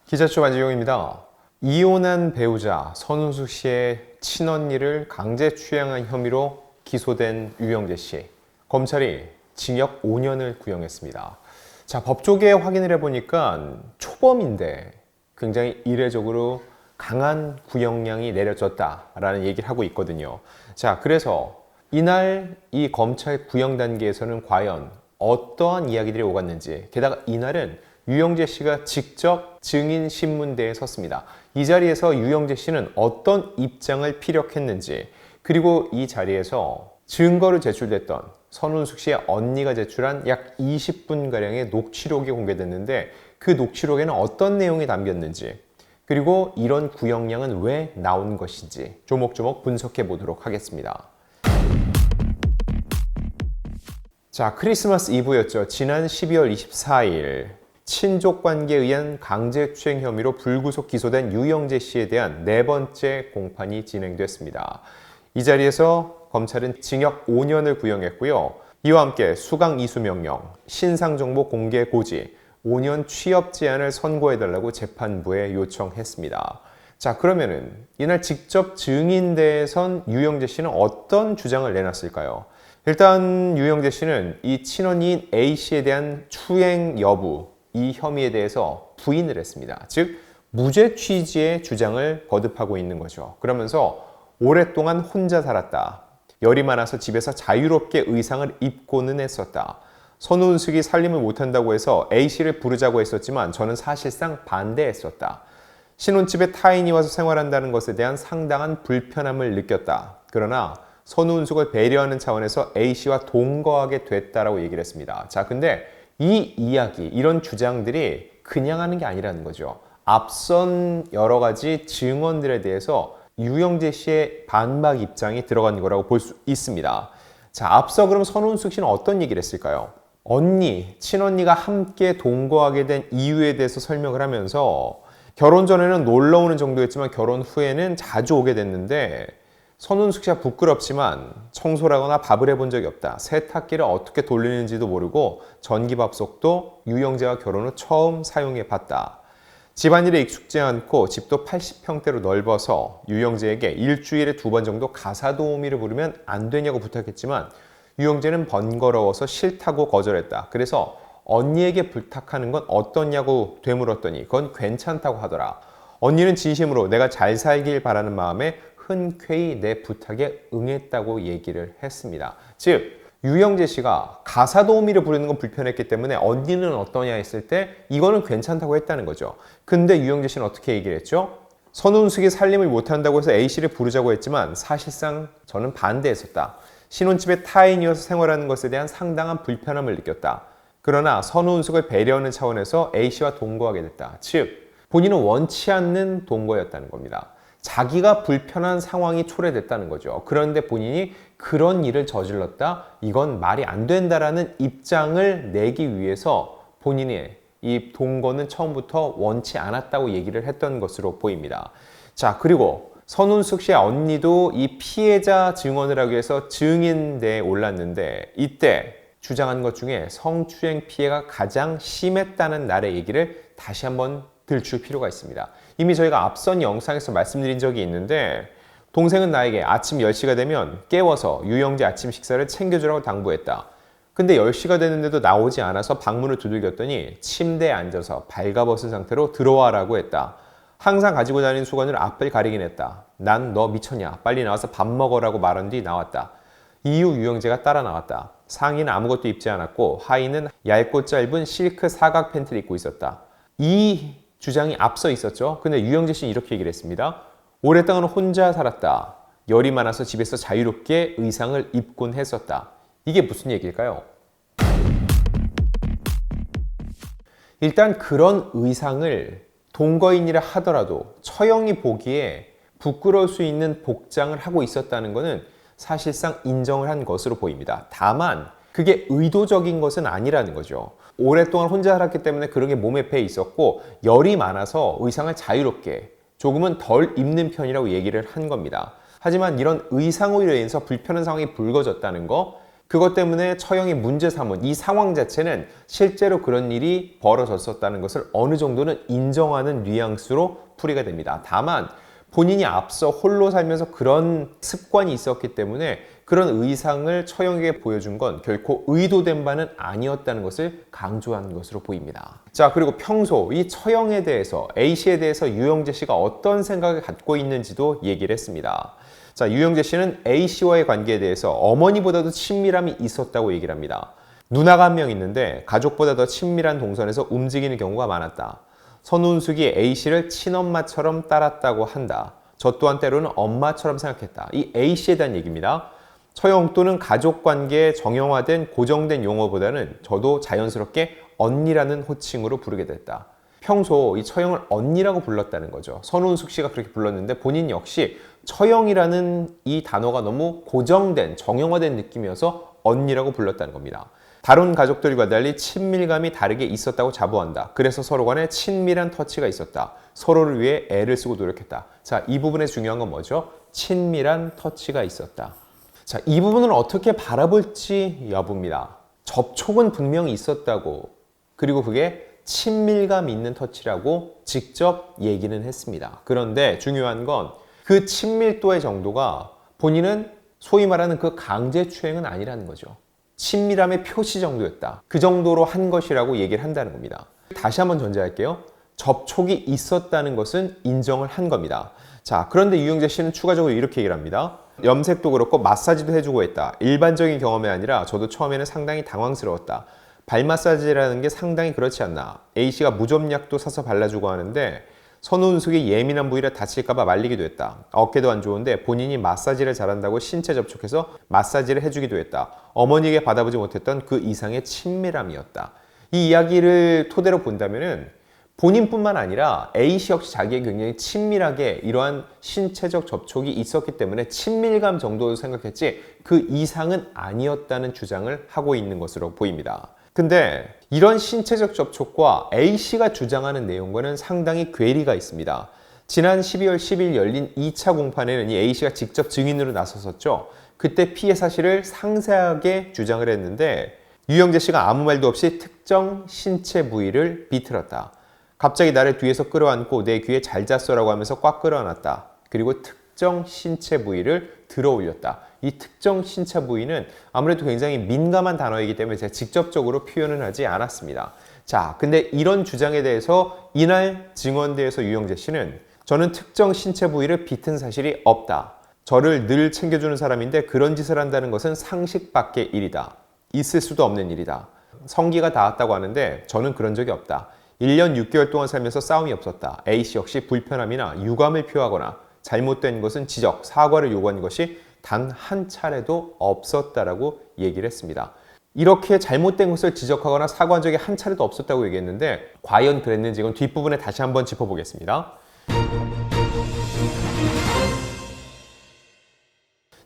기자초 안지용입니다. 이혼한 배우자 선운숙 씨의 친언니를 강제 추행한 혐의로 기소된 유영재 씨. 검찰이 징역 5년을 구형했습니다. 자, 법조계에 확인을 해보니까 초범인데 굉장히 이례적으로 강한 구형량이 내려졌다라는 얘기를 하고 있거든요. 자, 그래서 이날 이 검찰 구형 단계에서는 과연 어떠한 이야기들이 오갔는지, 게다가 이날은 유영재 씨가 직접 증인 신문대에 섰습니다. 이 자리에서 유영재 씨는 어떤 입장을 피력했는지, 그리고 이 자리에서 증거로 제출됐던 선운숙 씨의 언니가 제출한 약 20분가량의 녹취록이 공개됐는데 그 녹취록에는 어떤 내용이 담겼는지, 그리고 이런 구형량은 왜 나온 것인지 조목조목 분석해 보도록 하겠습니다. 자, 크리스마스 이브였죠. 지난 12월 24일 친족 관계에 의한 강제추행 혐의로 불구속 기소된 유영재 씨에 대한 네 번째 공판이 진행됐습니다. 이 자리에서 검찰은 징역 5년을 구형했고요. 이와 함께 수강 이수 명령, 신상정보 공개 고지, 5년 취업 제한을 선고해달라고 재판부에 요청했습니다. 자, 그러면은 이날 직접 증인대에 선 유영재 씨는 어떤 주장을 내놨을까요? 일단 유영재 씨는 이 친언니인 A 씨에 대한 추행 여부, 이 혐의에 대해서 부인을 했습니다. 즉, 무죄 취지의 주장을 거듭하고 있는 거죠. 그러면서 오랫동안 혼자 살았다. 열이 많아서 집에서 자유롭게 의상을 입고는 했었다. 선운숙이 살림을 못한다고 해서 A 씨를 부르자고 했었지만 저는 사실상 반대했었다. 신혼집에 타인이 와서 생활한다는 것에 대한 상당한 불편함을 느꼈다. 그러나 선운숙을 배려하는 차원에서 A 씨와 동거하게 됐다라고 얘기를 했습니다. 자, 근데 이 이야기, 이런 주장들이 그냥 하는 게 아니라는 거죠. 앞선 여러 가지 증언들에 대해서 유영재 씨의 반박 입장이 들어간 거라고 볼 수 있습니다. 자, 앞서 그럼 선운숙 씨는 어떤 얘기를 했을까요? 언니, 친언니가 함께 동거하게 된 이유에 대해서 설명을 하면서 결혼 전에는 놀러 오는 정도였지만 결혼 후에는 자주 오게 됐는데 선운숙 씨가 부끄럽지만 청소를 하거나 밥을 해본 적이 없다. 세탁기를 어떻게 돌리는지도 모르고 전기밥솥도 유영재와 결혼 후 처음 사용해 봤다. 집안일에 익숙지 않고 집도 80평대로 넓어서 유영재에게 일주일에 2번 정도 가사 도우미를 부르면 안 되냐고 부탁했지만 유영재는 번거로워서 싫다고 거절했다. 그래서 언니에게 부탁하는 건 어떠냐고 되물었더니 그건 괜찮다고 하더라. 언니는 진심으로 내가 잘 살길 바라는 마음에 흔쾌히 내 부탁에 응했다고 얘기를 했습니다. 즉, 유영재 씨가 가사 도우미를 부르는 건 불편했기 때문에 언니는 어떠냐 했을 때 이거는 괜찮다고 했다는 거죠. 근데 유영재 씨는 어떻게 얘기를 했죠? 선운숙이 살림을 못한다고 해서 A 씨를 부르자고 했지만 사실상 저는 반대했었다. 신혼집에 타인이어서 생활하는 것에 대한 상당한 불편함을 느꼈다. 그러나 선운숙을 배려하는 차원에서 A 씨와 동거하게 됐다. 즉, 본인은 원치 않는 동거였다는 겁니다. 자기가 불편한 상황이 초래됐다는 거죠. 그런데 본인이 그런 일을 저질렀다? 이건 말이 안 된다라는 입장을 내기 위해서 본인의 이 동거는 처음부터 원치 않았다고 얘기를 했던 것으로 보입니다. 자, 그리고 선운숙 씨의 언니도 이 피해자 증언을 하기 위해서 증인대에 올랐는데 이때 주장한 것 중에 성추행 피해가 가장 심했다는 날의 얘기를 다시 한번 들출 필요가 있습니다. 이미 저희가 앞선 영상에서 말씀드린 적이 있는데 동생은 나에게 아침 10시가 되면 깨워서 유영재 아침 식사를 챙겨주라고 당부했다. 근데 10시가 됐는데도 나오지 않아서 방문을 두들겼더니 침대에 앉아서 발가벗은 상태로 들어와라고 했다. 항상 가지고 다니는 수건으로 앞을 가리긴 했다. 난 너 미쳤냐? 빨리 나와서 밥 먹어라고 말한 뒤 나왔다. 이후 유영재가 따라 나왔다. 상의는 아무것도 입지 않았고 하의는 얇고 짧은 실크 사각 팬티를 입고 있었다. 이 주장이 앞서 있었죠. 근데 유영재 씨는 이렇게 얘기를 했습니다. 오랫동안 혼자 살았다. 열이 많아서 집에서 자유롭게 의상을 입곤 했었다. 이게 무슨 얘기일까요? 일단 그런 의상을 동거인이라 하더라도 처형이 보기에 부끄러울 수 있는 복장을 하고 있었다는 것은 사실상 인정을 한 것으로 보입니다. 다만 그게 의도적인 것은 아니라는 거죠. 오랫동안 혼자 살았기 때문에 그런 게 몸에 배 있었고 열이 많아서 의상을 자유롭게 조금은 덜 입는 편이라고 얘기를 한 겁니다. 하지만 이런 의상으로 인해서 불편한 상황이 불거졌다는 거, 그것 때문에 처형이 문제 삼은 이 상황 자체는 실제로 그런 일이 벌어졌었다는 것을 어느 정도는 인정하는 뉘앙스로 풀이가 됩니다. 다만 본인이 앞서 홀로 살면서 그런 습관이 있었기 때문에 그런 의상을 처형에게 보여준 건 결코 의도된 바는 아니었다는 것을 강조한 것으로 보입니다. 자, 그리고 평소 이 처형에 대해서 A씨에 대해서 유영재 씨가 어떤 생각을 갖고 있는지도 얘기를 했습니다. 자, 유영재 씨는 A씨와의 관계에 대해서 어머니보다도 친밀함이 있었다고 얘기를 합니다. 누나가 한 명 있는데 가족보다 더 친밀한 동선에서 움직이는 경우가 많았다. 선운숙이 A씨를 친엄마처럼 따랐다고 한다. 저 또한 때로는 엄마처럼 생각했다. 이 A씨에 대한 얘기입니다. 처형 또는 가족관계에 정형화된 고정된 용어보다는 저도 자연스럽게 언니라는 호칭으로 부르게 됐다. 평소 이 처형을 언니라고 불렀다는 거죠. 선운숙 씨가 그렇게 불렀는데 본인 역시 처형이라는 이 단어가 너무 고정된, 정형화된 느낌이어서 언니라고 불렀다는 겁니다. 다른 가족들과 달리 친밀감이 다르게 있었다고 자부한다. 그래서 서로 간에 친밀한 터치가 있었다. 서로를 위해 애를 쓰고 노력했다. 자, 이 부분에 중요한 건 뭐죠? 친밀한 터치가 있었다. 자, 이 부분을 어떻게 바라볼지 여부입니다. 접촉은 분명히 있었다고, 그리고 그게 친밀감 있는 터치라고 직접 얘기는 했습니다. 그런데 중요한 건 그 친밀도의 정도가 본인은 소위 말하는 그 강제추행은 아니라는 거죠. 친밀함의 표시 정도였다. 그 정도로 한 것이라고 얘기를 한다는 겁니다. 다시 한번 전제할게요. 접촉이 있었다는 것은 인정을 한 겁니다. 자, 그런데 유영재 씨는 추가적으로 이렇게 얘기를 합니다. 염색도 그렇고 마사지도 해주고 했다. 일반적인 경험이 아니라 저도 처음에는 상당히 당황스러웠다. 발 마사지라는 게 상당히 그렇지 않나. A씨가 무좀약도 사서 발라주고 하는데 선운숙이 예민한 부위를 다칠까봐 말리기도 했다. 어깨도 안 좋은데 본인이 마사지를 잘한다고 신체 접촉해서 마사지를 해주기도 했다. 어머니에게 받아보지 못했던 그 이상의 친밀함이었다. 이 이야기를 토대로 본다면은 본인뿐만 아니라 A씨 역시 자기에 굉장히 친밀하게 이러한 신체적 접촉이 있었기 때문에 친밀감 정도로 생각했지 그 이상은 아니었다는 주장을 하고 있는 것으로 보입니다. 근데 이런 신체적 접촉과 A씨가 주장하는 내용과는 상당히 괴리가 있습니다. 지난 12월 10일 열린 2차 공판에는 이 A씨가 직접 증인으로 나섰었죠. 그때 피해 사실을 상세하게 주장을 했는데 유영재 씨가 아무 말도 없이 특정 신체 부위를 비틀었다. 갑자기 나를 뒤에서 끌어안고 내 귀에 잘 잤어라고 하면서 꽉 끌어안았다. 그리고 특정 신체 부위를 들어 올렸다. 이 특정 신체 부위는 아무래도 굉장히 민감한 단어이기 때문에 제가 직접적으로 표현은 하지 않았습니다. 자, 근데 이런 주장에 대해서 이날 증언대에서 유영재 씨는 저는 특정 신체 부위를 비튼 사실이 없다. 저를 늘 챙겨주는 사람인데 그런 짓을 한다는 것은 상식 밖의 일이다. 있을 수도 없는 일이다. 성기가 닿았다고 하는데 저는 그런 적이 없다. 1년 6개월 동안 살면서 싸움이 없었다. A씨 역시 불편함이나 유감을 표하거나 잘못된 것은 지적, 사과를 요구한 것이 단 한 차례도 없었다라고 얘기를 했습니다. 이렇게 잘못된 것을 지적하거나 사과한 적이 한 차례도 없었다고 얘기했는데 과연 그랬는지 이건 뒷부분에 다시 한번 짚어보겠습니다.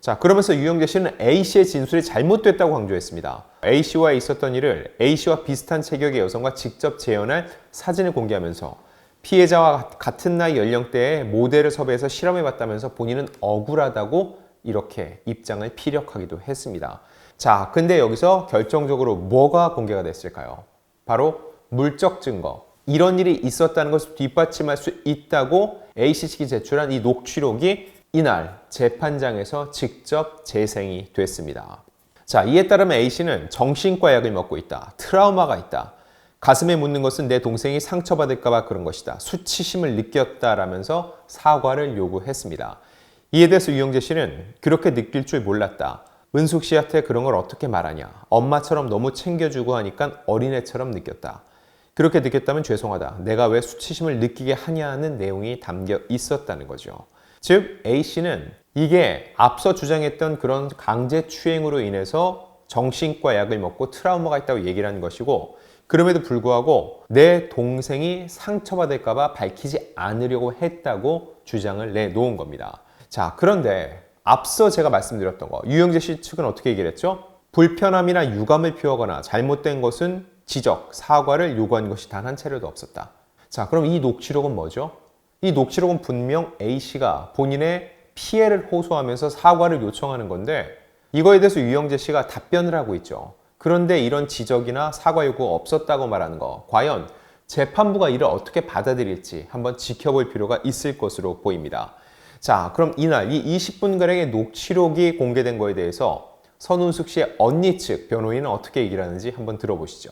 자, 그러면서 유영재 씨는 A씨의 진술이 잘못됐다고 강조했습니다. A씨와 있었던 일을 A씨와 비슷한 체격의 여성과 직접 재현할 사진을 공개하면서 피해자와 같은 나이 연령대의 모델을 섭외해서 실험해봤다면서 본인은 억울하다고 이렇게 입장을 피력하기도 했습니다. 자, 근데 여기서 결정적으로 뭐가 공개가 됐을까요? 바로 물적 증거. 이런 일이 있었다는 것을 뒷받침할 수 있다고 A씨 측이 제출한 이 녹취록이 이날 재판장에서 직접 재생이 됐습니다. 자, 이에 따르면 A씨는 정신과 약을 먹고 있다. 트라우마가 있다. 가슴에 묻는 것은 내 동생이 상처받을까봐 그런 것이다. 수치심을 느꼈다라면서 사과를 요구했습니다. 이에 대해서 유영재 씨는 그렇게 느낄 줄 몰랐다. 은숙 씨한테 그런 걸 어떻게 말하냐. 엄마처럼 너무 챙겨주고 하니까 어린애처럼 느꼈다. 그렇게 느꼈다면 죄송하다. 내가 왜 수치심을 느끼게 하냐는 내용이 담겨 있었다는 거죠. 즉 A씨는 이게 앞서 주장했던 그런 강제추행으로 인해서 정신과 약을 먹고 트라우마가 있다고 얘기를 한 것이고 그럼에도 불구하고 내 동생이 상처받을까 봐 밝히지 않으려고 했다고 주장을 내놓은 겁니다. 자, 그런데 앞서 제가 말씀드렸던 거 유영재 씨 측은 어떻게 얘기를 했죠? 불편함이나 유감을 표하거나 잘못된 것은 지적, 사과를 요구한 것이 단 한 차례도 없었다. 자, 그럼 이 녹취록은 뭐죠? 이 녹취록은 분명 A씨가 본인의 피해를 호소하면서 사과를 요청하는 건데 이거에 대해서 유영재 씨가 답변을 하고 있죠. 그런데 이런 지적이나 사과 요구가 없었다고 말하는 거, 과연 재판부가 이를 어떻게 받아들일지 한번 지켜볼 필요가 있을 것으로 보입니다. 자, 그럼 이날 이 20분가량의 녹취록이 공개된 거에 대해서 선운숙 씨의 언니 측 변호인은 어떻게 얘기를 하는지 한번 들어보시죠.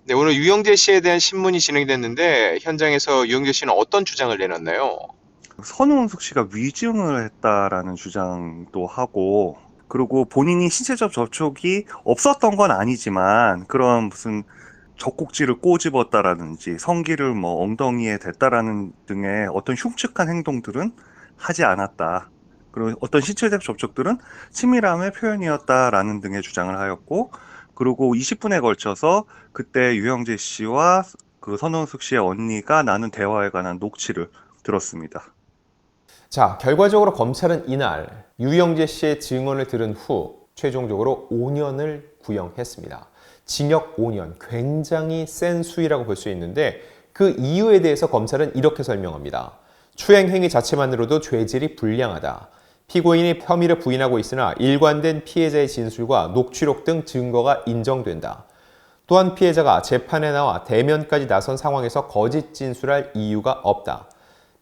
네, 오늘 유영재 씨에 대한 신문이 진행이 됐는데 현장에서 유영재 씨는 어떤 주장을 내놨나요? 선우은숙 씨가 위증을 했다라는 주장도 하고, 그리고 본인이 신체적 접촉이 없었던 건 아니지만 그런 무슨 젖꼭지를 꼬집었다라든지 성기를 뭐 엉덩이에 댔다라는 등의 어떤 흉측한 행동들은 하지 않았다. 그리고 어떤 신체적 접촉들은 치밀함의 표현이었다라는 등의 주장을 하였고, 그리고 20분에 걸쳐서 그때 유영재 씨와 그 선우은숙 씨의 언니가 나눈 대화에 관한 녹취를 들었습니다. 자, 결과적으로 검찰은 이날 유영재 씨의 증언을 들은 후 최종적으로 5년을 구형했습니다. 징역 5년, 굉장히 센 수위라고 볼 수 있는데 그 이유에 대해서 검찰은 이렇게 설명합니다. 추행 행위 자체만으로도 죄질이 불량하다. 피고인이 혐의를 부인하고 있으나 일관된 피해자의 진술과 녹취록 등 증거가 인정된다. 또한 피해자가 재판에 나와 대면까지 나선 상황에서 거짓 진술할 이유가 없다.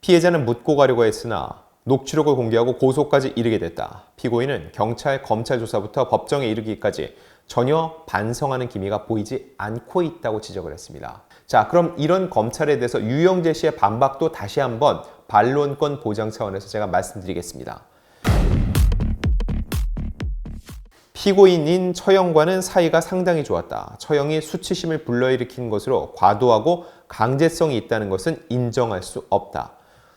피해자는 묻고 가려고 했으나 녹취록을 공개하고 고소까지 이르게 됐다. 피고인은 경찰, 검찰 조사부터 법정에 이르기까지 전혀 반성하는 기미가 보이지 않고 있다고 지적을 했습니다. 자, 그럼 이런 검찰에 대해서 유영재 씨의 반박도 다시 한번 반론권 보장 차원에서 제가 말씀드리겠습니다. 피고인인 처형과는 사이가 상당히 좋았다. 처형이 수치심을 불러일으킨 것으로 과도하고 강제성이 있다는 것은 인정할 수 없다.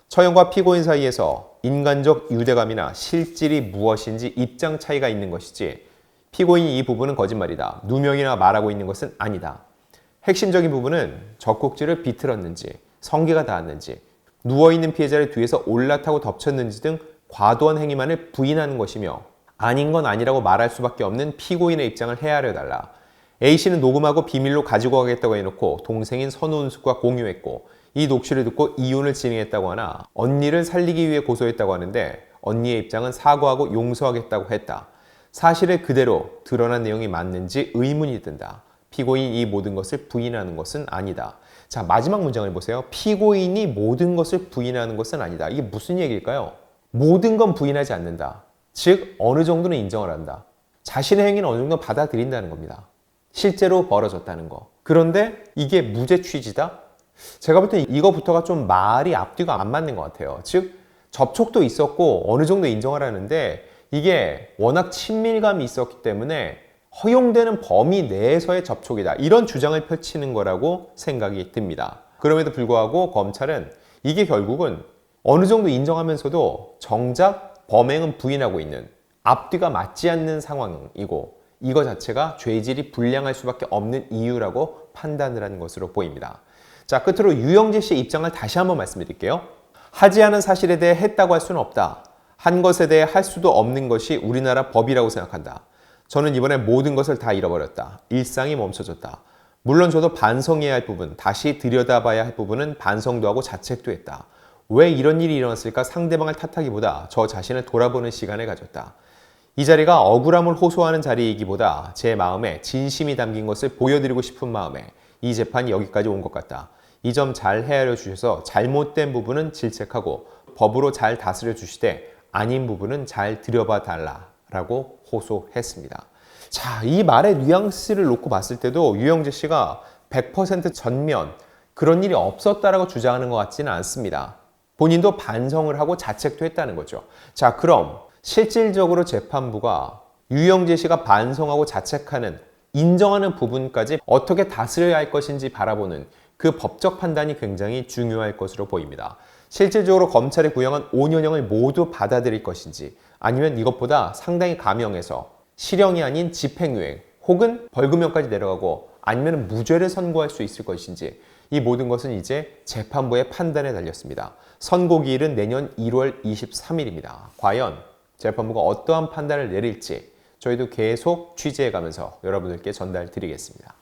처형과 피고인 사이에서 인간적 유대감이나 실질이 무엇인지 입장 차이가 있는 것이지 피고인이 이 부분은 거짓말이다. 누명이나 말하고 있는 것은 아니다. 핵심적인 부분은 젖꼭지를 비틀었는지, 성기가 닿았는지, 누워있는 피해자를 뒤에서 올라타고 덮쳤는지 등 과도한 행위만을 부인하는 것이며 아닌 건 아니라고 말할 수밖에 없는 피고인의 입장을 헤아려 달라. A씨는 녹음하고 비밀로 가지고 가겠다고 해놓고 동생인 선우은숙과 공유했고 이 녹취를 듣고 이혼을 진행했다고 하나 언니를 살리기 위해 고소했다고 하는데 언니의 입장은 사과하고 용서하겠다고 했다. 사실을 그대로 드러난 내용이 맞는지 의문이 든다. 피고인이 이 모든 것을 부인하는 것은 아니다. 자, 마지막 문장을 보세요. 피고인이 모든 것을 부인하는 것은 아니다. 이게 무슨 얘기일까요? 모든 건 부인하지 않는다. 즉 어느 정도는 인정을 한다. 자신의 행위는 어느 정도 받아들인다는 겁니다. 실제로 벌어졌다는 거. 그런데 이게 무죄 취지다? 제가 볼 때 이거부터가 좀 말이 앞뒤가 안 맞는 것 같아요. 즉 접촉도 있었고 어느 정도 인정을 하는데 이게 워낙 친밀감이 있었기 때문에 허용되는 범위 내에서의 접촉이다. 이런 주장을 펼치는 거라고 생각이 듭니다. 그럼에도 불구하고 검찰은 이게 결국은 어느 정도 인정하면서도 정작 범행은 부인하고 있는 앞뒤가 맞지 않는 상황이고 이거 자체가 죄질이 불량할 수밖에 없는 이유라고 판단을 하는 것으로 보입니다. 자, 끝으로 유영재 씨의 입장을 다시 한번 말씀드릴게요. 하지 않은 사실에 대해 했다고 할 수는 없다. 한 것에 대해 할 수도 없는 것이 우리나라 법이라고 생각한다. 저는 이번에 모든 것을 다 잃어버렸다. 일상이 멈춰졌다. 물론 저도 반성해야 할 부분, 다시 들여다봐야 할 부분은 반성도 하고 자책도 했다. 왜 이런 일이 일어났을까 상대방을 탓하기보다 저 자신을 돌아보는 시간을 가졌다. 이 자리가 억울함을 호소하는 자리이기보다 제 마음에 진심이 담긴 것을 보여드리고 싶은 마음에 이 재판이 여기까지 온 것 같다. 이 점 잘 헤아려 주셔서 잘못된 부분은 질책하고 법으로 잘 다스려 주시되 아닌 부분은 잘 들여봐 달라라고 호소했습니다. 자, 이 말의 뉘앙스를 놓고 봤을 때도 유영재 씨가 100% 전면 그런 일이 없었다라고 주장하는 것 같지는 않습니다. 본인도 반성을 하고 자책도 했다는 거죠. 자, 그럼 실질적으로 재판부가 유영재 씨가 반성하고 자책하는 인정하는 부분까지 어떻게 다스려야 할 것인지 바라보는 그 법적 판단이 굉장히 중요할 것으로 보입니다. 실질적으로 검찰이 구형한 5년형을 모두 받아들일 것인지 아니면 이것보다 상당히 감형해서 실형이 아닌 집행유예 혹은 벌금형까지 내려가고 아니면 무죄를 선고할 수 있을 것인지 이 모든 것은 이제 재판부의 판단에 달렸습니다. 선고기일은 내년 1월 23일입니다. 과연 재판부가 어떠한 판단을 내릴지 저희도 계속 취재해가면서 여러분들께 전달드리겠습니다.